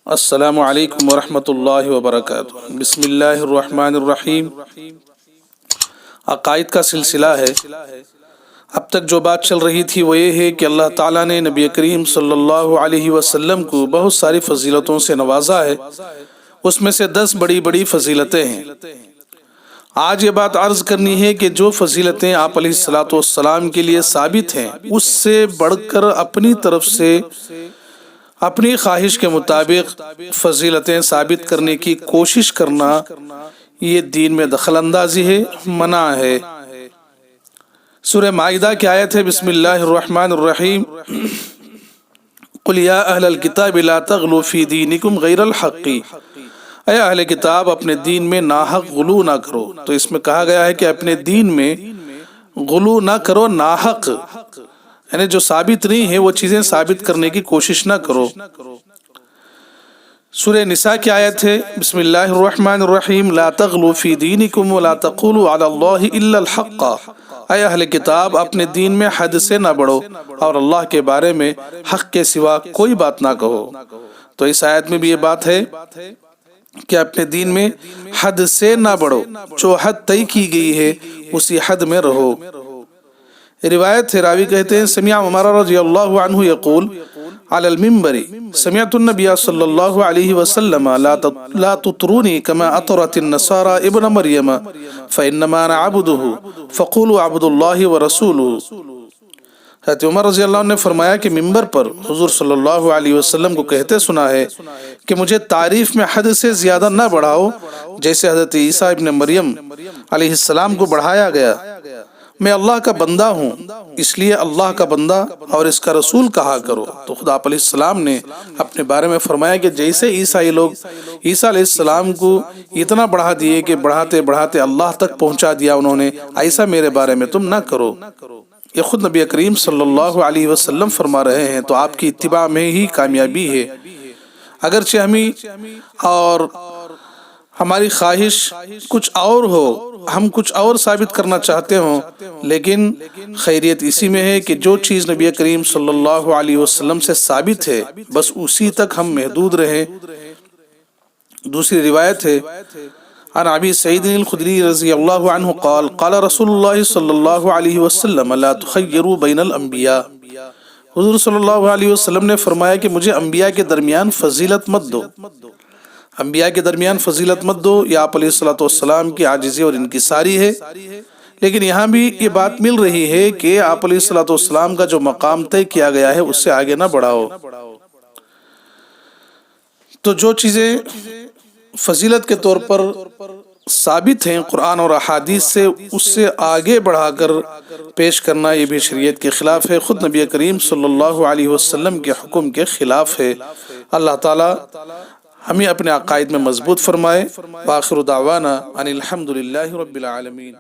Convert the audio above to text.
السلام علیکم ورحمۃ اللہ وبرکاتہ۔ بسم اللہ الرحمن الرحیم۔ عقائد کا سلسلہ ہے۔ اب تک جو بات چل رہی تھی وہ یہ ہے کہ اللہ تعالیٰ نے نبی کریم صلی اللہ علیہ وسلم کو بہت ساری فضیلتوں سے نوازا ہے، اس میں سے 10 بڑی بڑی فضیلتیں ہیں۔ آج یہ بات عرض کرنی ہے کہ جو فضیلتیں آپ علیہ الصلوۃ والسلام کے لیے ثابت ہیں، اس سے بڑھ کر اپنی طرف سے اپنی خواہش کے مطابق فضیلتیں ثابت کرنے کی کوشش کرنا یہ دین میں دخل اندازی ہے، منع ہے۔ سورہ مائدہ کی آیت ہے، بسم اللہ الرحمن الرحیم، قل یا اہل الکتاب لا تغلوا فی دینکم غیر الحق، اے اہل کتاب اپنے دین میں ناحق غلو نہ کرو۔ تو اس میں کہا گیا ہے کہ اپنے دین میں غلو نہ کرو، ناحق یعنی جو ثابت نہیں ہے وہ چیزیں ثابت کرنے کی کوشش نہ کرو۔ سورہ نساء کی آیت ہے، بسم اللہ الرحمن الرحیم، لا تغلوا فی دینکم ولا تقولوا علی اللہ الا الحق، اے اہل کتاب اپنے دین میں حد سے نہ بڑھو اور اللہ کے بارے میں حق کے سوا کوئی بات نہ کہو۔ تو اس آیت میں بھی یہ بات ہے کہ اپنے دین میں حد سے نہ بڑھو، جو حد طے کی گئی ہے اسی حد میں رہو۔ روایت ہے، راوی کہتے ہیں، سمع عمر رضی اللہ عنہ یقول علی المنبر سمعت النبی صلی اللہ علیہ وسلم لا تطرونی کما اطرت النصارى ابن مریم فانما انا عبده فقولوا عبد اللہ ورسولہ۔ حضرت عمر رضی اللہ عنہ نے فرمایا کہ منبر پر حضور صلی اللہ علیہ وسلم کو کہتے سنا ہے کہ مجھے تعریف میں حد سے زیادہ نہ بڑھاؤ جیسے حضرت عیسیٰ ابن مریم علیہ السلام کو بڑھایا گیا۔ میں اللہ کا بندہ ہوں، اس لیے اللہ کا بندہ اور اس کا رسول کہا کرو۔ تو خدا علیہ السلام نے اپنے بارے میں فرمایا کہ جیسے عیسائی لوگ عیسیٰ علیہ السلام کو اتنا بڑھا دیے کہ بڑھاتے بڑھاتے اللہ تک پہنچا دیا انہوں نے، ایسا میرے بارے میں تم نہ کرو۔ یہ خود نبی کریم صلی اللہ علیہ وسلم فرما رہے ہیں، تو آپ کی اتباع میں ہی کامیابی ہے۔ اگرچہ ہمیں اور ہماری خواہش کچھ اور ہو، ہم کچھ اور ثابت کرنا چاہتے ہوں، لیکن خیریت اسی میں ہے کہ جو چیز نبی کریم صلی اللہ علیہ وسلم سے ثابت ہے بس اسی تک ہم محدود رہیں۔ دوسری روایت ہے، عن ابی سعید الخدری رضی اللہ عنہ قال قال رسول اللہ صلی اللہ علیہ وسلم لا تخیروا بین الانبیاء، حضور صلی اللہ علیہ وسلم نے فرمایا کہ مجھے انبیاء کے درمیان فضیلت مت دو، انبیاء کے درمیان فضیلت مت دو۔ یہ آپ علیہ الصلوۃ والسلام کی عاجزی اور انکساری ہے، لیکن یہاں بھی یہ بات مل رہی ہے کہ آپ علیہ الصلوۃ والسلام کا جو مقام طے کیا گیا ہے اس سے آگے نہ بڑھاؤ۔ تو جو چیزیں فضیلت کے طور پر ثابت ہیں قرآن اور احادیث سے، اس سے آگے بڑھا کر پیش کرنا یہ بھی شریعت کے خلاف ہے، خود نبی کریم صلی اللہ علیہ وسلم کے حکم کے خلاف ہے۔ اللہ تعالی ہمیں اپنے عقائد میں مضبوط فرمائے۔ وآخر دعوانا ان الحمد للہ رب العالمین۔